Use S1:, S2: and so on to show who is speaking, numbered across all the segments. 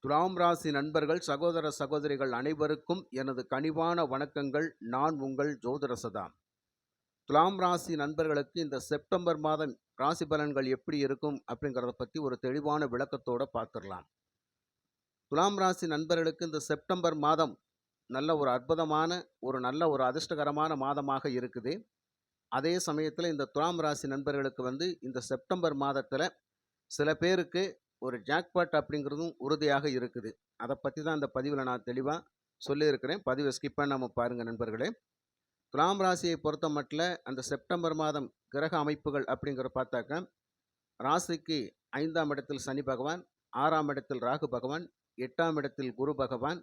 S1: துலாம் ராசி நண்பர்கள், சகோதர சகோதரிகள் அனைவருக்கும் எனது கனிவான வணக்கங்கள். நான் உங்கள் ஜோதிட துலாம் ராசி நண்பர்களுக்கு இந்த செப்டம்பர் மாதம் ராசி பலன்கள் எப்படி இருக்கும் அப்படிங்கிறத பற்றி ஒரு தெளிவான விளக்கத்தோட பார்த்துடலாம். துலாம் ராசி நண்பர்களுக்கு இந்த செப்டம்பர் மாதம் நல்ல ஒரு அற்புதமான நல்ல ஒரு அதிர்ஷ்டகரமான மாதமாக இருக்குது. அதே சமயத்தில் இந்த துலாம் ராசி நண்பர்களுக்கு இந்த செப்டம்பர் மாதத்தில் சில பேருக்கு ஒரு ஜாக்பாட் அப்படிங்கிறதும் உறுதியாக இருக்குது. அதை பற்றி தான் இந்த பதிவில் நான் தெளிவாக சொல்லியிருக்கிறேன். பதிவை ஸ்கிப் பண்ணாமல் பாருங்கள் நண்பர்களே. துலாம் ராசியை பொறுத்த மட்டும் அந்த செப்டம்பர் மாதம் கிரக அமைப்புகள் அப்படிங்கிற பார்த்தாக்க, ராசிக்கு 5ஆம் இடத்தில் சனி பகவான், 6ஆம் இடத்தில் ராகு பகவான், 8ஆம் இடத்தில் குரு பகவான்,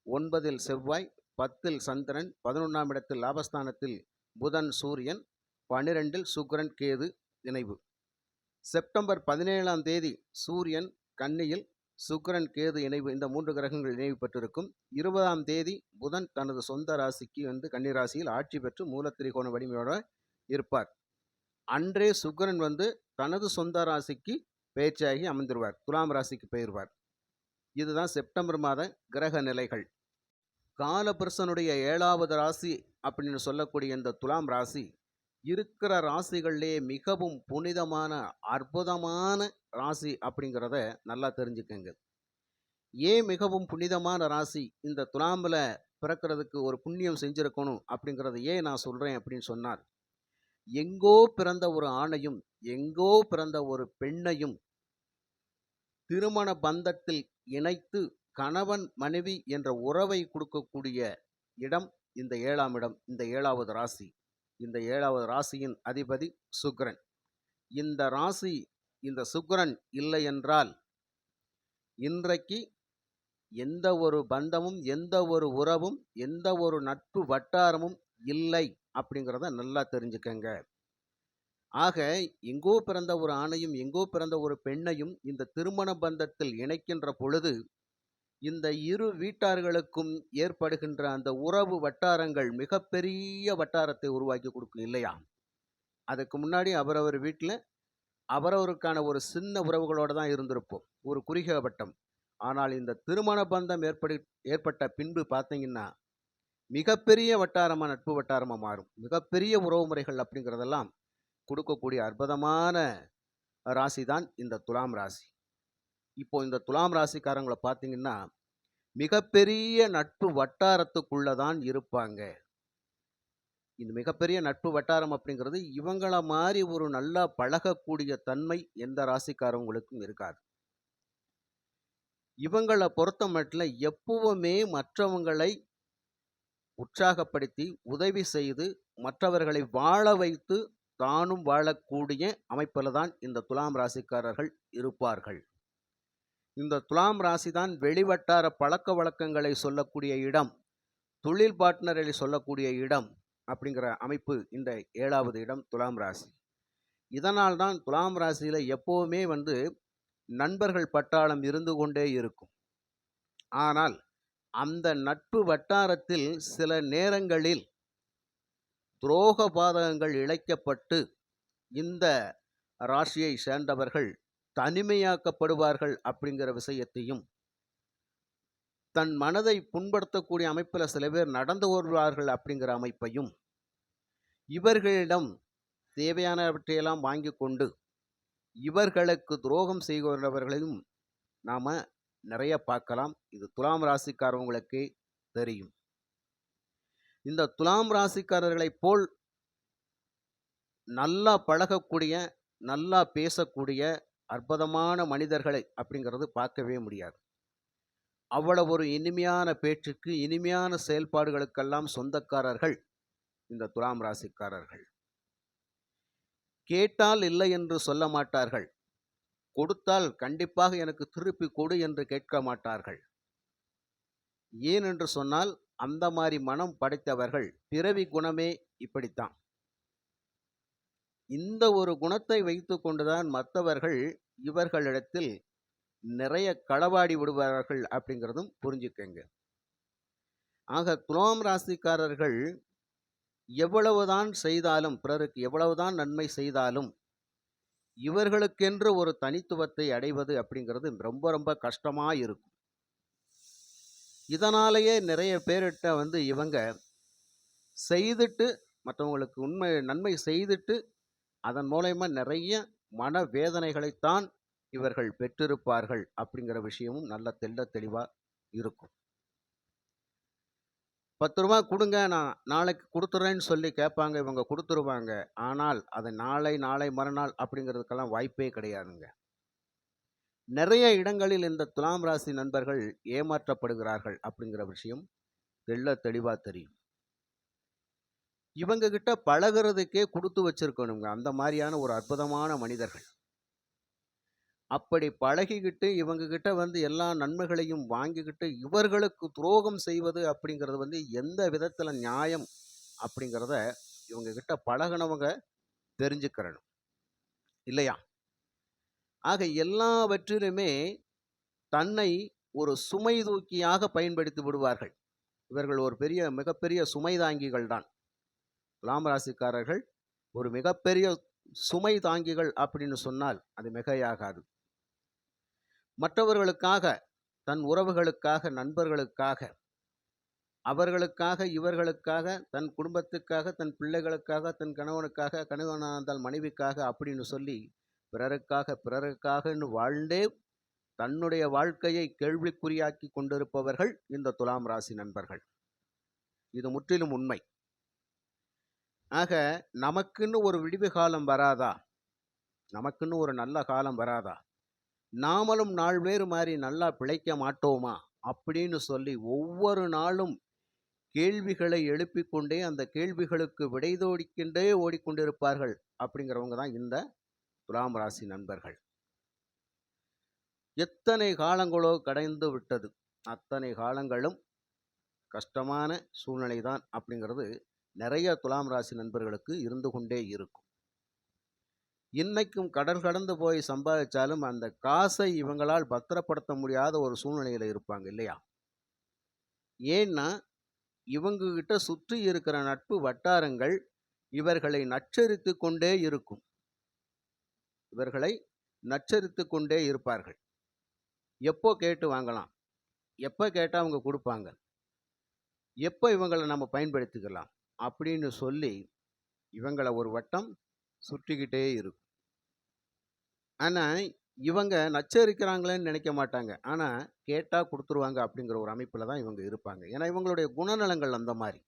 S1: 9இல் செவ்வாய், 10இல் சந்திரன், 11ஆம் இடத்தில் லாபஸ்தானத்தில் புதன் சூரியன், 12இல் சுக்கிரன் கேது இணைவு. செப்டம்பர் 17ஆம் தேதி சூரியன் கன்னியில், சுக்கிரன் கேது இணைவு, இந்த 3 கிரகங்கள் இணைவு பெற்றிருக்கும். 20ஆம் தேதி புதன் தனது சொந்த ராசிக்கு கன்னி ராசியில் ஆட்சி பெற்று மூலத்திரிகோண வலிமையோடு இருப்பார். அன்றே சுக்கிரன் தனது சொந்த ராசிக்கு பயிற்சியாகி அமர்ந்துருவார், துலாம் ராசிக்கு பெயர்வார். இதுதான் செப்டம்பர் மாத கிரக நிலைகள். காலபுருஷனுடைய 7வது ராசி அப்படின்னு சொல்லக்கூடிய இந்த துலாம் ராசி இருக்கிற ராசிகளிலே மிகவும் புனிதமான அற்புதமான ராசி அப்படிங்கிறத நல்லா தெரிஞ்சுக்கங்க. ஏன் மிகவும் புனிதமான ராசி? இந்த துலாமில் பிறக்கிறதுக்கு ஒரு புண்ணியம் செஞ்சிருக்கணும் அப்படிங்கிறத ஏன் நான் சொல்கிறேன் அப்படின்னு சொன்னார், எங்கோ பிறந்த ஒரு ஆணையும் எங்கோ பிறந்த ஒரு பெண்ணையும் திருமண பந்தத்தில் இணைத்து கணவன் மனைவி என்ற உறவை கொடுக்கக்கூடிய இடம் இந்த 7ஆம் இடம், இந்த 7வது ராசி. இந்த 7வது ராசியின் அதிபதி சுக்கிரன். இந்த ராசி, இந்த சுக்கிரன் இல்லை என்றால் இன்றைக்கு எந்த ஒரு பந்தமும், எந்த ஒரு உறவும், எந்த ஒரு நட்பு வட்டாரமும் இல்லை அப்படிங்கிறத நல்லா தெரிஞ்சுக்கங்க. ஆக எங்கோ பிறந்த ஒரு ஆணையும் எங்கோ பிறந்த ஒரு பெண்ணையும் இந்த திருமண பந்தத்தில் இணைக்கின்ற பொழுது இந்த இரு வீட்டார்களுக்கும் ஏற்படுகின்ற அந்த உறவு வட்டாரங்கள் மிகப்பெரிய வட்டாரத்தை உருவாக்கி கொடுக்கும் இல்லையா? அதுக்கு முன்னாடி அவரவர் வீட்டில் அவரவருக்கான ஒரு சின்ன உறவுகளோடு தான் இருந்திருப்போம், ஒரு குறுகிய வட்டம். ஆனால் இந்த திருமண பந்தம் ஏற்பட்ட பின்பு பார்த்தீங்கன்னா மிகப்பெரிய வட்டாரமாக, நட்பு வட்டாரமாக மாறும். மிகப்பெரிய உறவு முறைகள் அப்படிங்கிறதெல்லாம் கொடுக்கக்கூடிய அற்புதமான ராசி தான் இந்த துலாம் ராசி. இப்போ இந்த துலாம் ராசிக்காரங்களை பார்த்தீங்கன்னா மிகப்பெரிய நட்பு வட்டாரத்துக்குள்ளே தான் இருப்பாங்க. இந்த மிகப்பெரிய நட்பு வட்டாரம் அப்படிங்கிறது இவங்கள மாதிரி ஒரு நல்லா பழகக்கூடிய தன்மை எந்த ராசிக்காரவங்களுக்கும் இருக்காது. இவங்களை பொறுத்த மட்டும் எப்பவுமே மற்றவங்களை உற்சாகப்படுத்தி உதவி செய்து மற்றவர்களை வாழ வைத்து தானும் வாழக்கூடிய அமைப்பில் தான் இந்த துலாம் ராசிக்காரர்கள் இருப்பார்கள். இந்த துலாம் ராசி தான் வெளிவட்டார பழக்க வழக்கங்களை சொல்லக்கூடிய இடம், தொழில் பார்ட்னரை சொல்லக்கூடிய இடம் அப்படிங்கிற அமைப்பு இந்த 7வது இடம் துலாம் ராசி. இதனால் தான் துலாம் ராசியில் எப்போவுமே நண்பர்கள் பட்டாளம் இருந்து கொண்டே இருக்கும். ஆனால் அந்த நட்பு வட்டாரத்தில் சில நேரங்களில் துரோக பாதகங்கள் இழைக்கப்பட்டு இந்த ராசியை சேர்ந்தவர்கள் தனிமையாக்கப்படுவார்கள் அப்படிங்கிற விஷயத்தையும், தன் மனதை புண்படுத்தக்கூடிய அமைப்பில் சில பேர் நடந்து வருவார்கள் அப்படிங்கிற அமைப்பையும், இவர்களிடம் தேவையானவற்றையெல்லாம் வாங்கி கொண்டு இவர்களுக்கு துரோகம் செய்கிறவர்களையும் நாம் நிறைய பார்க்கலாம். இது துலாம் ராசிக்காரவங்களுக்கே தெரியும். இந்த துலாம் ராசிக்காரர்களைப் போல் நல்லா பழகக்கூடிய, நல்லா பேசக்கூடிய அற்புதமான மனிதர்களை அப்படிங்கிறது பார்க்கவே முடியாது. அவ்வளவு ஒரு இனிமையான பேச்சுக்கு, இனிமையான செயல்பாடுகளுக்கெல்லாம் சொந்தக்காரர்கள் இந்த துலாம் ராசிக்காரர்கள். கேட்டால் இல்லை என்று சொல்ல மாட்டார்கள், கொடுத்தால் கண்டிப்பாக எனக்கு திருப்பி கொடு என்று கேட்க மாட்டார்கள். ஏன் என்று சொன்னால் அந்த மாதிரி மனம் படைத்தவர்கள். பிறவி குணமே இப்படித்தான். இந்த ஒரு குணத்தை வைத்து கொண்டுதான் மற்றவர்கள் இவர்களிடத்தில் நிறைய களவாடி விடுவார்கள் அப்படிங்கிறதும் புரிஞ்சுக்கங்க. ஆக துலாம் ராசிக்காரர்கள் எவ்வளவுதான் செய்தாலும், பிறருக்கு எவ்வளவுதான் நன்மை செய்தாலும் இவர்களுக்கென்று ஒரு தனித்துவத்தை அடைவது அப்படிங்கிறது ரொம்ப ரொம்ப கஷ்டமாக இருக்கும். இதனாலேயே நிறைய பேர்கிட்ட வந்து இவங்க செய்துட்டு மற்றவங்களுக்கு நன்மை செய்துட்டு அதன் மூலயமா நிறைய மனவேதனைகளைத்தான் இவர்கள் பெற்றிருப்பார்கள் அப்படிங்கிற விஷயமும் நல்ல தெளிவா இருக்கும். 10 ரூபா கொடுங்க, நான் நாளைக்கு கொடுத்துறேன்னு சொல்லி கேட்பாங்க, இவங்க கொடுத்துருவாங்க. ஆனால் அது நாளை மறுநாள் அப்படிங்கிறதுக்கெல்லாம் வாய்ப்பே கிடையாதுங்க. நிறைய இடங்களில் இந்த துலாம் ராசி நண்பர்கள் ஏமாற்றப்படுகிறார்கள் அப்படிங்கிற விஷயம் தெளிவா தெரியும். இவங்க கிட்ட பழகுறதுக்கே கொடுத்து வச்சிருக்கணுங்க. அந்த மாதிரியான ஒரு அற்புதமான மனிதர்கள். அப்படி பழகிக்கிட்டு இவங்க கிட்ட வந்து எல்லா நன்மைகளையும் வாங்கிக்கிட்டு இவர்களுக்கு துரோகம் செய்வது அப்படிங்கிறது வந்து எந்த விதத்துல நியாயம் அப்படிங்கிறத இவங்க கிட்ட பழகினவங்க தெரிஞ்சுக்கிறணும் இல்லையா? ஆக எல்லாவற்றிலுமே தன்னை ஒரு சுமை தூக்கியாக பயன்படுத்தி விடுவார்கள். இவர்கள் ஒரு மிகப்பெரிய சுமை தாங்கிகள் தான். துலாம் ராசிக்காரர்கள் ஒரு மிகப்பெரிய சுமை தாங்கிகள் அப்படின்னு சொன்னால் அது மிகையாகாது. மற்றவர்களுக்காக, தன் உறவுகளுக்காக, நண்பர்களுக்காக, அவர்களுக்காக, இவர்களுக்காக, தன் குடும்பத்துக்காக, தன் பிள்ளைகளுக்காக, தன் கணவனுக்காக, கணவனாக இருந்தால் மனைவிக்காக அப்படின்னு சொல்லி பிறருக்காகன்னு வாழ்ந்தே தன்னுடைய வாழ்க்கையை கேள்விக்குறியாக்கி கொண்டிருப்பவர்கள் இந்த துலாம் ராசி நண்பர்கள். இது முற்றிலும் உண்மை. ஆக நமக்குன்னு ஒரு விடிவு காலம் வராதா? நமக்குன்னு ஒரு நல்ல காலம் வராதா? நாமளும் நாள் வேறு மாதிரி நல்லா பிழைக்க மாட்டோமா அப்படின்னு சொல்லி ஒவ்வொரு நாளும் கேள்விகளை எழுப்பிக் கொண்டே அந்த கேள்விகளுக்கு விடை ஓடிக்கொண்டிருப்பார்கள் அப்படிங்கிறவங்க தான் இந்த துலாம் ராசி நண்பர்கள். எத்தனை காலங்களோ கடந்து விட்டது, அத்தனை காலங்களும் கஷ்டமான சூழ்நிலை தான் அப்படிங்கிறது நிறைய துலாம் ராசி நண்பர்களுக்கு இருந்து கொண்டே இருக்கும். இன்னைக்கும் கடல் கடந்து போய் சம்பாதிச்சாலும் அந்த காசை இவங்களால் பத்திரப்படுத்த முடியாத ஒரு சூழ்நிலையில இருப்பாங்க இல்லையா? ஏன்னா இவங்க கிட்ட சுற்றி இருக்கிற நட்பு வட்டாரங்கள் இவர்களை நச்சரித்து கொண்டே இருக்கும். இவர்களை நச்சரித்து கொண்டே இருப்பார்கள். எப்போ கேட்டு வாங்கலாம், எப்போ கேட்டால் அவங்க கொடுப்பாங்க, எப்போ இவங்களை நம்ம பயன்படுத்திக்கலாம் அப்படின்னு சொல்லி இவங்களை ஒரு வட்டம் சுற்றிக்கிட்டே இருக்கும். ஆனால் இவங்க நச்சரிக்கிறாங்களேன்னு நினைக்க மாட்டாங்க. ஆனால் கேட்டால் கொடுத்துருவாங்க அப்படிங்கிற ஒரு அமைப்பில் தான் இவங்க இருப்பாங்க. ஏன்னா இவங்களுடைய குணநலங்கள் அந்த மாதிரி.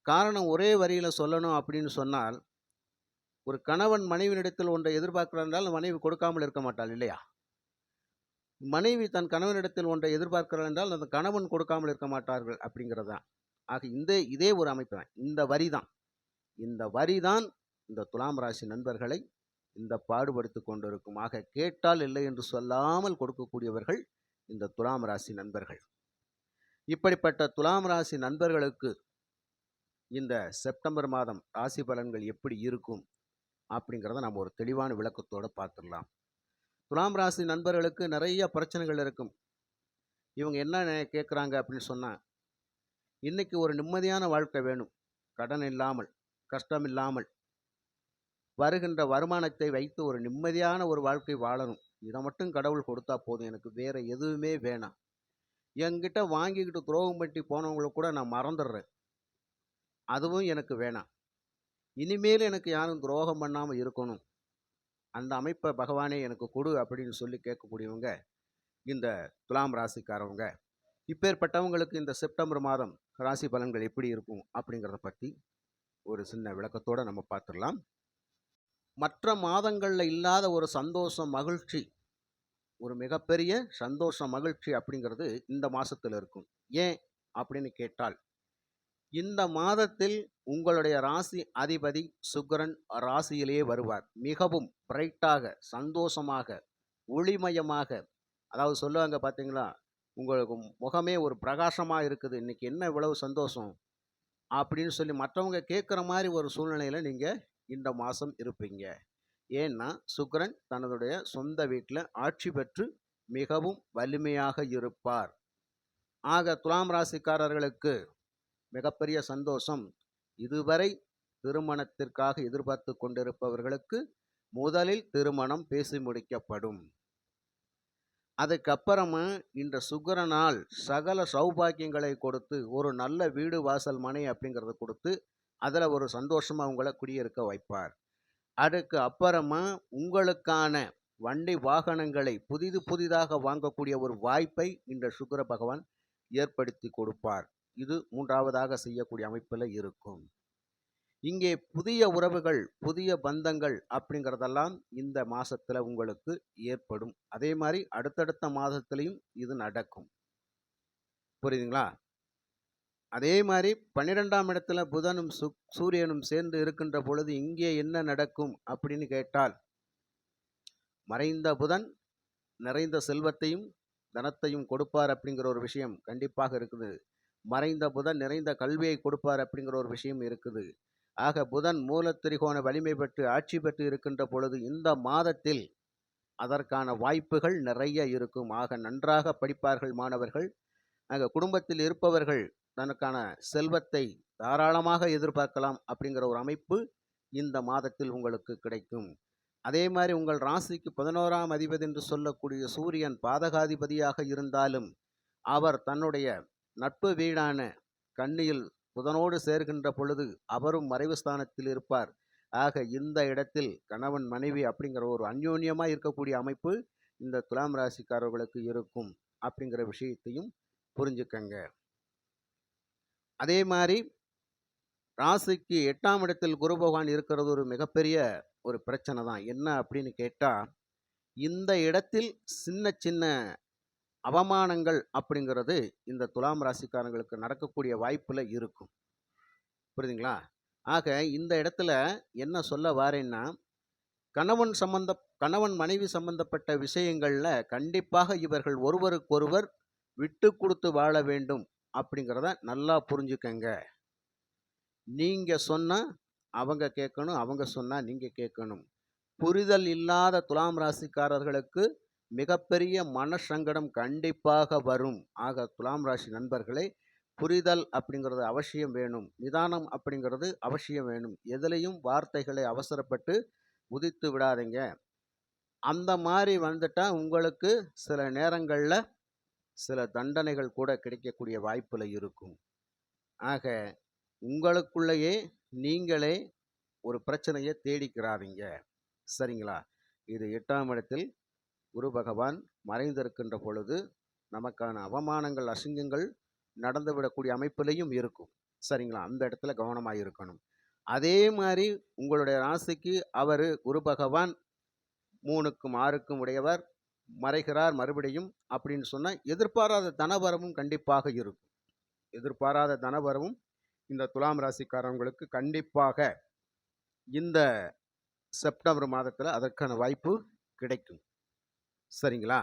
S1: காரணம் ஒரே வரியில் சொல்லணும் அப்படின்னு சொன்னால், ஒரு கணவன் மனைவியிடத்தில் ஒன்றை எதிர்பார்க்கிறார் என்றால் மனைவி கொடுக்காமல் இருக்க மாட்டாள் இல்லையா? மனைவி தன் கணவனிடத்தில் ஒன்றை எதிர்பார்க்கிறார் என்றால் அந்த கணவன் கொடுக்காமல் இருக்க மாட்டார்கள் அப்படிங்கிறது தான். ஆக இதே ஒரு அமைப்பு தான். இந்த வரி தான் இந்த துலாம் ராசி நண்பர்களை இந்த பாடுபடுத்தி கொண்டிருக்கும். ஆக கேட்டால் இல்லை என்று சொல்லாமல் கொடுக்கக்கூடியவர்கள் இந்த துலாம் ராசி நண்பர்கள். இப்படிப்பட்ட துலாம் ராசி நண்பர்களுக்கு இந்த செப்டம்பர் மாதம் ராசி பலன்கள் எப்படி இருக்கும் அப்படிங்கிறத நம்ம ஒரு தெளிவான விளக்கத்தோடு பார்த்துடலாம். துலாம் ராசி நண்பர்களுக்கு நிறைய பிரச்சனைகள் இருக்கும். இவங்க என்ன கேட்குறாங்க அப்படின்னு சொன்னால், இன்னைக்கு ஒரு நிம்மதியான வாழ்க்கை வேணும், கடன் இல்லாமல், கஷ்டம் இல்லாமல், வருகின்ற வருமானத்தை வைத்து ஒரு நிம்மதியான ஒரு வாழ்க்கை வாழணும். இதை மட்டும் கடவுள் கொடுத்தா போதும், எனக்கு வேற எதுவுமே வேணாம். என்கிட்ட வாங்கிக்கிட்டு துரோகம் பண்ணி போனவங்களை கூட நான் மறந்துடுறேன், அதுவும் எனக்கு வேணாம். இனிமேல் எனக்கு யாரும் துரோகம் பண்ணாமல் இருக்கணும், அந்த அமைப்பை பகவானே எனக்கு கொடு அப்படின்னு சொல்லி கேட்கக்கூடியவங்க இந்த துலாம் ராசிக்காரவங்க. இப்பேற்பட்டவங்களுக்கு இந்த செப்டம்பர் மாதம் ராசி பலன்கள் எப்படி இருக்கும் அப்படிங்கிறத பற்றி ஒரு சின்ன விளக்கத்தோடு நம்ம பார்த்துடலாம். மற்ற மாதங்களில் இல்லாத ஒரு சந்தோஷம், மகிழ்ச்சி, ஒரு மிகப்பெரிய சந்தோஷம், மகிழ்ச்சி அப்படிங்கிறது இந்த மாதத்தில் இருக்கும். ஏன் அப்படின்னு கேட்டால், இந்த மாதத்தில் உங்களுடைய ராசி அதிபதி சுக்கிரன் ராசியிலே வருவார். மிகவும் பிரைட்டாக, சந்தோஷமாக, ஒளிமயமாக, அதாவது சொல்லுவாங்க பார்த்தீங்களா, உங்களுக்கு முகமே ஒரு பிரகாசமாக இருக்குது, இன்னைக்கு என்ன இவ்வளவு சந்தோஷம் அப்படின்னு சொல்லி மற்றவங்க கேட்குற மாதிரி ஒரு சூழ்நிலையில் நீங்கள் இந்த மாதம் இருப்பீங்க. ஏன்னா சுக்கிரன் தன்னுடைய சொந்த வீட்டில் ஆட்சி பெற்று மிகவும் வலிமையாக இருப்பார். ஆக துலாம் ராசிக்காரர்களுக்கு மிகப்பெரிய சந்தோஷம். இதுவரை திருமணத்திற்காக எதிர்பார்த்து கொண்டிருப்பவர்களுக்கு முதலில் திருமணம் பேசி முடிக்கப்படும். அதுக்கப்புறமா இந்த சுக்கிரனால் சகல சௌபாக்கியங்களை கொடுத்து ஒரு நல்ல வீடு வாசல் மனை அப்படிங்கிறத கொடுத்து அதில் ஒரு சந்தோஷமா உங்களை குடியிருக்க வைப்பார். அதுக்கு அப்புறமா உங்களுக்கான வண்டி வாகனங்களை புதிதாக வாங்கக்கூடிய ஒரு வாய்ப்பை இந்த சுக்கிர பகவான் ஏற்படுத்தி கொடுப்பார். இது மூன்றாவதாக செய்யக்கூடிய அமைப்பில் இருக்கும். இங்கே புதிய உறவுகள், புதிய பந்தங்கள் அப்படிங்கிறதெல்லாம் இந்த மாசத்துல உங்களுக்கு ஏற்படும். அதே மாதிரி அடுத்தடுத்த மாதத்திலையும் இது நடக்கும். புரியுதுங்களா? அதே மாதிரி 12ஆம் இடத்துல புதனும் சூரியனும் சேர்ந்து இருக்கின்ற பொழுது இங்கே என்ன நடக்கும் அப்படின்னு கேட்டால், மறைந்த புதன் நிறைந்த செல்வத்தையும் தனத்தையும் கொடுப்பார் அப்படிங்கிற ஒரு விஷயம் கண்டிப்பாக இருக்குது. மறைந்த புதன் நிறைந்த கல்வியை கொடுப்பார் அப்படிங்கிற ஒரு விஷயம் இருக்குது. ஆக புதன் மூலத்திரிகோண வலிமை பெற்று ஆட்சி பெற்று இருக்கின்ற பொழுது இந்த மாதத்தில் அதற்கான வாய்ப்புகள் நிறைய இருக்கும். ஆக நன்றாக படிப்பார்கள் மாணவர்கள். ஆக குடும்பத்தில் இருப்பவர்கள் தனக்கான செல்வத்தை தாராளமாக எதிர்பார்க்கலாம் அப்படிங்கிற ஒரு அமைப்பு இந்த மாதத்தில் உங்களுக்கு கிடைக்கும். அதே மாதிரி உங்கள் ராசிக்கு 11ஆம் அதிபதி என்று சொல்லக்கூடிய சூரியன் பாதகாதிபதியாக இருந்தாலும் அவர் தன்னுடைய நட்பு வீடான கன்னியில் புதனோடு சேர்கின்ற பொழுது அவரும் மறைவு ஸ்தானத்தில் இருப்பார். ஆக இந்த இடத்தில் கணவன் மனைவி அப்படிங்கிற ஒரு அந்யோன்யமாக இருக்கக்கூடிய அமைப்பு இந்த துலாம் ராசிக்காரர்களுக்கு இருக்கும் அப்படிங்கிற விஷயத்தையும் புரிஞ்சுக்கங்க. அதே மாதிரி ராசிக்கு 8ஆம் இடத்தில் குரு பகவான் இருக்கிறது ஒரு மிகப்பெரிய ஒரு பிரச்சனை தான். என்ன அப்படின்னு கேட்டால், இந்த இடத்தில் சின்ன சின்ன அவமானங்கள் அப்படிங்கிறது இந்த துலாம் ராசிக்காரங்களுக்கு நடக்கக்கூடிய வாய்ப்பில் இருக்கும். புரியுதுங்களா? ஆக இந்த இடத்துல என்ன சொல்ல வாரேன்னா, கணவன் மனைவி சம்பந்தப்பட்ட விஷயங்களில் கண்டிப்பாக இவர்கள் ஒருவருக்கொருவர் விட்டு கொடுத்து வாழ வேண்டும் அப்படிங்கிறத நல்லா புரிஞ்சுக்கங்க. நீங்கள் சொன்னால் அவங்க கேட்கணும், அவங்க சொன்னால் நீங்கள் கேட்கணும். புரிதல் இல்லாத துலாம் ராசிக்காரர்களுக்கு மிகப்பெரிய மனசங்கடம் கண்டிப்பாக வரும். ஆக துலாம் ராசி நண்பர்களே, புரிதல் அப்படிங்கிறது அவசியம் வேணும். நிதானம் அப்படிங்கிறது அவசியம் வேணும். எதுலேயும் வார்த்தைகளை அவசரப்பட்டு உதித்து விடாதீங்க. அந்த மாதிரி வந்துட்டால் உங்களுக்கு சில நேரங்களில் சில தண்டனைகள் கூட கிடைக்கக்கூடிய வாய்ப்பில் இருக்கும். ஆக உங்களுக்குள்ளேயே நீங்களே ஒரு பிரச்சனையை தேடிக்கிறாதீங்க. சரிங்களா? இது 8ஆம் இடத்தில் குரு பகவான் மறைந்திருக்கின்ற பொழுது நமக்கான அவமானங்கள் அசிங்கங்கள் நடந்துவிடக்கூடிய அமைப்பிலையும் இருக்கும். சரிங்களா? அந்த இடத்துல கவனமாக இருக்கணும். அதே மாதிரி உங்களுடைய ராசிக்கு அவர் குரு பகவான் 3க்கும் 6க்கும் உடையவர் மறைகிறார் மறுபடியும் அப்படின்னு சொன்னால் எதிர்பாராத தனவரவும் கண்டிப்பாக இருக்கும். எதிர்பாராத தனவரவும் இந்த துலாம் ராசிக்காரங்களுக்கு கண்டிப்பாக இந்த செப்டம்பர் மாதத்தில் அதற்கான வாய்ப்பு கிடைக்கும். சரிங்களா?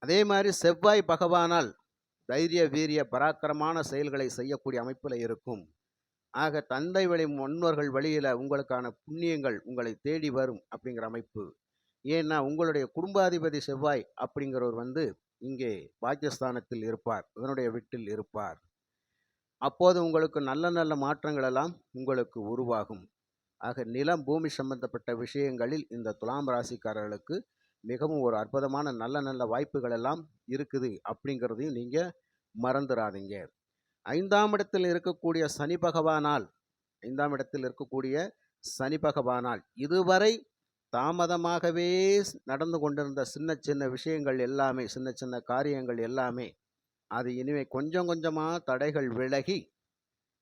S1: அதே மாதிரி செவ்வாய் பகவானால் தைரிய வீரிய பராக்கிரமான செயல்களை செய்யக்கூடிய அமைப்பில் இருக்கும். ஆக தந்தை வழி முன்னோர்கள் வழியில் உங்களுக்கான புண்ணியங்கள் உங்களை தேடி வரும் அப்படிங்கிற அமைப்பு. ஏன்னா உங்களுடைய குடும்பாதிபதி செவ்வாய் அப்படிங்கிறவர் இங்கே பாக்கியஸ்தானத்தில் இருப்பார், இதனுடைய வீட்டில் இருப்பார். அப்போது உங்களுக்கு நல்ல நல்ல மாற்றங்கள் எல்லாம் உங்களுக்கு உருவாகும். ஆக நிலம் பூமி சம்பந்தப்பட்ட விஷயங்களில் இந்த துலாம் ராசிக்காரர்களுக்கு மிகவும் ஒரு அற்புதமான நல்ல நல்ல வாய்ப்புகள் எல்லாம் இருக்குது அப்படிங்கிறதையும் நீங்கள் மறந்துடாதீங்க. 5ஆம் இடத்தில் இருக்கக்கூடிய சனி பகவானால் இதுவரை தாமதமாகவே நடந்து கொண்டிருந்த சின்ன சின்ன விஷயங்கள் எல்லாமே, சின்ன சின்ன காரியங்கள் எல்லாமே அது இனிமே கொஞ்சம் கொஞ்சமாக தடைகள் விலகி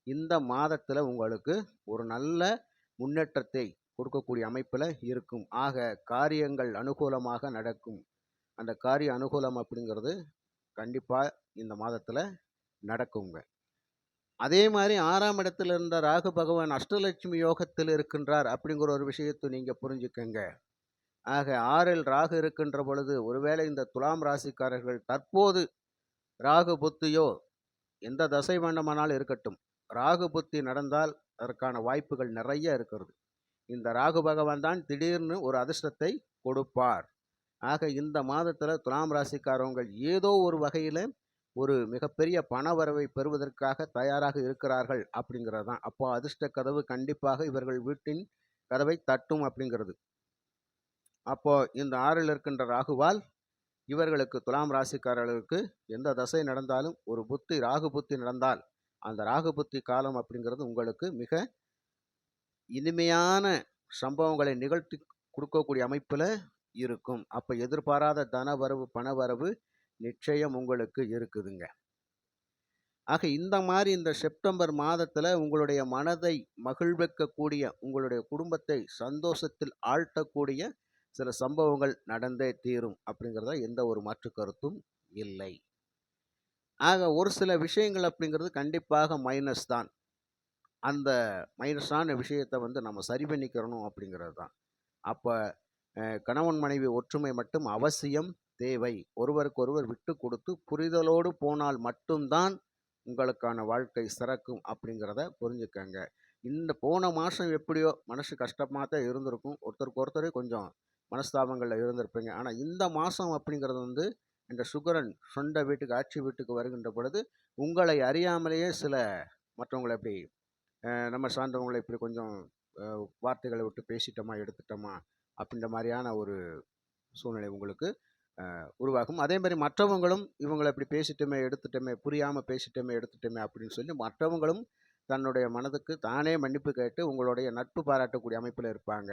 S1: இந்த மாதத்தில் உங்களுக்கு ஒரு நல்ல முன்னேற்றத்தை கொடுக்கக்கூடிய அமைப்பில் இருக்கும். ஆக காரியங்கள் அனுகூலமாக நடக்கும். அந்த காரிய அனுகூலம் அப்படிங்கிறது கண்டிப்பாக இந்த மாதத்தில் நடக்குங்க. அதே மாதிரி 6ஆம் இடத்தில் இருந்த ராகு பகவான் அஷ்டலட்சுமி யோகத்தில் இருக்கின்றார் அப்படிங்கிற ஒரு விஷயத்தை நீங்கள் புரிஞ்சுக்கங்க. ஆக 6இல் ராகு இருக்கின்ற பொழுது ஒருவேளை இந்த துலாம் ராசிக்காரர்கள் தற்போது ராகு புத்தியோ எந்த தசை வேண்டுமானாலும் இருக்கட்டும், ராகு புத்தி நடந்தால் அதற்கான வாய்ப்புகள் நிறைய இருக்கிறது. இந்த ராகு பகவான் தான் திடீர்னு ஒரு அதிர்ஷ்டத்தை கொடுப்பார். ஆக இந்த மாதத்தில் துலாம் ராசிக்காரவங்கள் ஏதோ ஒரு வகையில் ஒரு மிகப்பெரிய பண வரவை பெறுவதற்காக தயாராக இருக்கிறார்கள் அப்படிங்கிறது தான். அப்போ அதிர்ஷ்ட கதவு கண்டிப்பாக இவர்கள் வீட்டின் கதவை தட்டும் அப்படிங்கிறது. அப்போ இந்த 6இல் இருக்கின்ற ராகுவால் இவர்களுக்கு துலாம் ராசிக்காரர்களுக்கு எந்த தசை நடந்தாலும் ஒரு புத்தி ராகு புத்தி நடந்தால் அந்த ராகு புத்தி காலம் அப்படிங்கிறது உங்களுக்கு மிக இனிமையான சம்பவங்களை நிகழ்த்தி கொடுக்கக்கூடிய அமைப்பில் இருக்கும். அப்போ எதிர்பாராத தனவரவு பணவரவு நிச்சயம் உங்களுக்கு இருக்குதுங்க. ஆக இந்த மாதிரி இந்த செப்டம்பர் மாதத்தில் உங்களுடைய மனதை மகிழ்விக்கக்கூடிய, உங்களுடைய குடும்பத்தை சந்தோஷத்தில் ஆழ்த்தக்கூடிய சில சம்பவங்கள் நடந்தே தீரும் அப்படிங்கிறத எந்த ஒரு மாற்று கருத்தும் இல்லை. ஆக ஒரு சில விஷயங்கள் அப்படிங்கிறது கண்டிப்பாக மைனஸ் தான். அந்த மைனஸான விஷயத்தை நம்ம சரி பண்ணிக்கிறணும் அப்படிங்கிறது தான். அப்போ கணவன் மனைவி ஒற்றுமை மட்டும் அவசியம் தேவை. ஒருவருக்கொருவர் விட்டு கொடுத்து புரிதலோடு போனால் மட்டும்தான் உங்களுக்கான வாழ்க்கை சிறக்கும் அப்படிங்கிறத புரிஞ்சுக்கங்க. இந்த போன மாதம் எப்படியோ மனசு கஷ்டமாக தான் இருந்திருக்கும், ஒருத்தருக்கு ஒருத்தரே கொஞ்சம் மனஸ்தாபங்களில் இருந்திருப்பீங்க. ஆனால் இந்த மாதம் அப்படிங்கிறது இந்த சுக்கிரன் சொந்த வீட்டுக்கு ஆட்சி வீட்டுக்கு வருகின்ற பொழுது உங்களை அறியாமலேயே சில மற்றவங்களை இப்படி நம்ம சார்ந்தவங்களை இப்படி கொஞ்சம் வார்த்தைகளை விட்டு பேசிட்டோமா எடுத்துட்டோமா அப்படின்ற மாதிரியான ஒரு சூழ்நிலை உங்களுக்கு உருவாகும். அதே மாதிரி மற்றவங்களும் இவங்களை இப்படி பேசிட்டோமே எடுத்துட்டோமே, புரியாமல் பேசிட்டோமே எடுத்துட்டோமே அப்படின்னு சொல்லி மற்றவங்களும் தன்னுடைய மனதுக்கு தானே மன்னிப்பு கேட்டு உங்களுடைய நட்பு பாராட்டக்கூடிய அமைப்பில் இருப்பாங்க.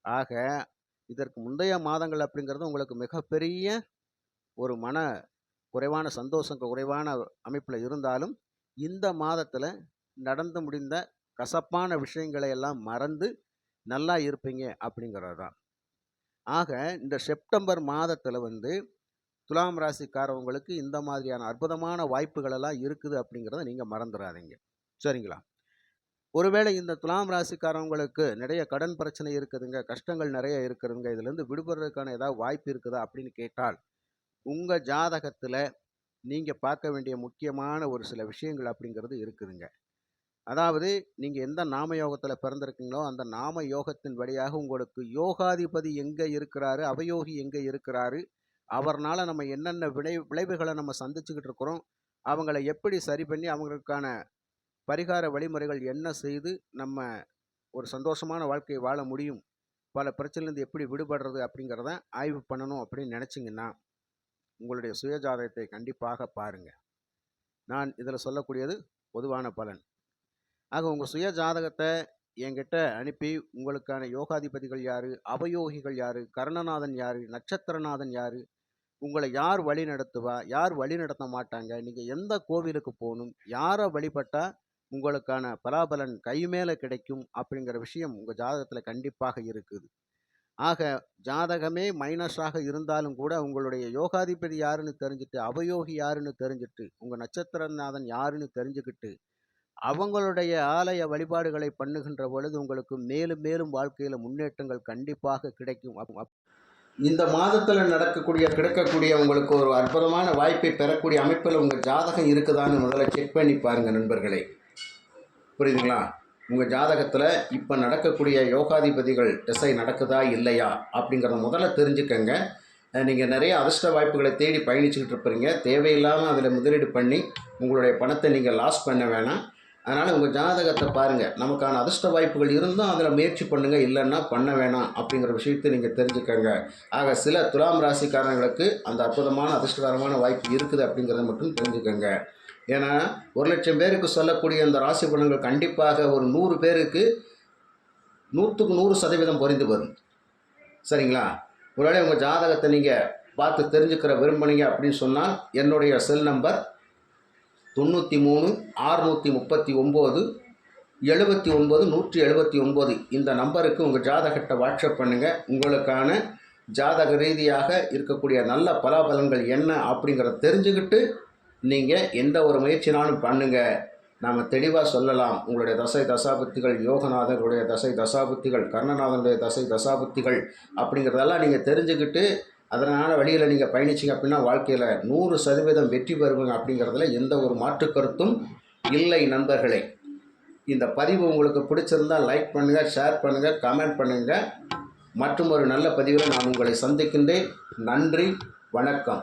S1: ஆக இதற்கு முந்தைய மாதங்கள் அப்படிங்கிறது உங்களுக்கு மிகப்பெரிய ஒரு மன குறைவான சந்தோஷம் குறைவான அமைப்பில் இருந்தாலும் இந்த மாதத்தில் நடந்து முடிந்த கசப்பான விஷயங்களை எல்லாம் மறந்து நல்லா இருப்பீங்க அப்படிங்கிறது தான். ஆக இந்த செப்டம்பர் மாதத்தில் துலாம் ராசிக்காரவங்களுக்கு இந்த மாதிரியான அற்புதமான வாய்ப்புகள் எல்லாம் இருக்குது அப்படிங்கிறத நீங்கள் மறந்துடாதீங்க. சரிங்களா? ஒருவேளை இந்த துலாம் ராசிக்காரவங்களுக்கு நிறைய கடன் பிரச்சனை இருக்குதுங்க, கஷ்டங்கள் நிறைய இருக்குதுங்க, இதுலேருந்து விடுபடுறதுக்கான ஏதாவது வாய்ப்பு இருக்குதா அப்படின்னு கேட்டால் உங்கள் ஜாதகத்தில் நீங்கள் பார்க்க வேண்டிய முக்கியமான ஒரு சில விஷயங்கள் அப்படிங்கிறது இருக்குதுங்க. அதாவது நீங்கள் எந்த நாம யோகத்தில் பிறந்திருக்கீங்களோ அந்த நாம யோகத்தின் வழியாக உங்களுக்கு யோகாதிபதி எங்கே இருக்கிறாரு, அவயோகி எங்கே இருக்கிறாரு, அவர்னால நம்ம என்னென்ன விளைவுகளை நம்ம சந்திச்சுக்கிட்டு இருக்கிறோம், அவங்கள எப்படி சரி பண்ணி அவங்களுக்கான பரிகார வழிமுறைகள் என்ன செய்து நம்ம ஒரு சந்தோஷமான வாழ்க்கையை வாழ முடியும், பல பிரச்சனைலேருந்து எப்படி விடுபடுறது அப்படிங்கிறத ஆய்வு பண்ணணும் அப்படின்னு நினச்சிங்கன்னா உங்களுடைய சுயஜாதகத்தை கண்டிப்பாக பாருங்கள். நான் இதில் சொல்லக்கூடியது பொதுவான பலன். ஆக உங்கள் சுய ஜாதகத்தை என்கிட்ட அனுப்பி உங்களுக்கான யோகாதிபதிகள் யார், அவயோகிகள் யார், கர்ணநாதன் யார், நட்சத்திரநாதன் யார், உங்களை யார் வழி நடத்துவா, யார் வழி நடத்த மாட்டாங்க, நீங்கள் எந்த கோவிலுக்கு போகணும், யாரை வழிபட்டால் உங்களுக்கான பலாபலன் கை மேலே கிடைக்கும் அப்படிங்கிற விஷயம் உங்கள் ஜாதகத்தில் கண்டிப்பாக இருக்குது. ஆக ஜாதகமே மைனஸாக இருந்தாலும் கூட உங்களுடைய யோகாதிபதி யாருன்னு தெரிஞ்சுட்டு, அவயோகி யாருன்னு தெரிஞ்சுட்டு, உங்கள் நட்சத்திரநாதன் யாருன்னு தெரிஞ்சுக்கிட்டு அவங்களுடைய ஆலய வழிபாடுகளை பண்ணுகின்ற பொழுது உங்களுக்கு மேலும் மேலும் வாழ்க்கையில் முன்னேற்றங்கள் கண்டிப்பாக கிடைக்கும். இந்த மாதத்தில் கிடைக்கக்கூடிய உங்களுக்கு ஒரு அற்புதமான வாய்ப்பை பெறக்கூடிய அமைப்பில் உங்கள் ஜாதகம் இருக்குதான்னு முதல்ல செக் பண்ணி பாருங்கள் நண்பர்களே. புரியுதுங்களா? உங்கள் ஜாதகத்தில் இப்போ நடக்கக்கூடிய யோகாதிபதிகள் திசை நடக்குதா இல்லையா அப்படிங்கிறத முதல்ல தெரிஞ்சுக்கங்க. நீங்கள் நிறைய அதிர்ஷ்ட வாய்ப்புகளை தேடி பயணிச்சுக்கிட்டு இருப்பீங்க. தேவையில்லாமல் அதில் முதலீடு பண்ணி உங்களுடைய பணத்தை நீங்கள் லாஸ் பண்ண வேணாம். அதனால் உங்கள் ஜாதகத்தை பாருங்கள். நமக்கான அதிர்ஷ்ட வாய்ப்புகள் இருந்தும் அதில் முயற்சி பண்ணுங்கள், இல்லைன்னா பண்ண வேணாம் அப்படிங்கிற விஷயத்தை நீங்கள் தெரிஞ்சுக்கங்க. ஆக சில துலாம் ராசிக்காரங்களுக்கு அந்த அற்புதமான அதிர்ஷ்டகரமான வாய்ப்பு இருக்குது அப்படிங்கிறத மட்டும் தெரிஞ்சுக்கங்க. ஏன்னா 1,00,000 பேருக்கு சொல்லக்கூடிய அந்த ராசி பலன்கள் கண்டிப்பாக ஒரு 100 பேருக்கு 100க்கு 100% பொறிந்து வரும். சரிங்களா? ஒருவேளை உங்கள் ஜாதகத்தை நீங்கள் பார்த்து தெரிஞ்சுக்கிற விரும்பினீங்க அப்படின்னு சொன்னால் என்னுடைய செல் நம்பர் 93 639 79 179 இந்த நம்பருக்கு உங்கள் ஜாதகத்தை வாட்ஸ்அப் பண்ணுங்கள். உங்களுக்கான ஜாதக ரீதியாக இருக்கக்கூடிய நல்ல பலாபலன்கள் என்ன அப்படிங்கிறத தெரிஞ்சுக்கிட்டு நீங்கள் எந்த ஒரு முயற்சினாலும் பண்ணுங்கள். நாம் தெளிவாக சொல்லலாம். உங்களுடைய தசை தசாபுத்திகள், யோகநாதனுடைய தசை தசாபுத்திகள், கர்ணநாதனுடைய தசை தசாபுத்திகள் அப்படிங்கிறதெல்லாம் நீங்கள் தெரிஞ்சுக்கிட்டு அதனால் வழியில் நீங்கள் பயணிச்சிங்க அப்படின்னா வாழ்க்கையில் 100% வெற்றி பெறுவீங்க அப்படிங்கிறதுல எந்த ஒரு மாற்று கருத்தும் இல்லை நண்பர்களே. இந்த பதிவு உங்களுக்கு பிடிச்சிருந்தால் லைக் பண்ணுங்கள், ஷேர் பண்ணுங்கள், கமெண்ட் பண்ணுங்கள். மற்றும் ஒரு நல்ல பதிவில் நான் உங்களை சந்திக்கின்றேன். நன்றி, வணக்கம்.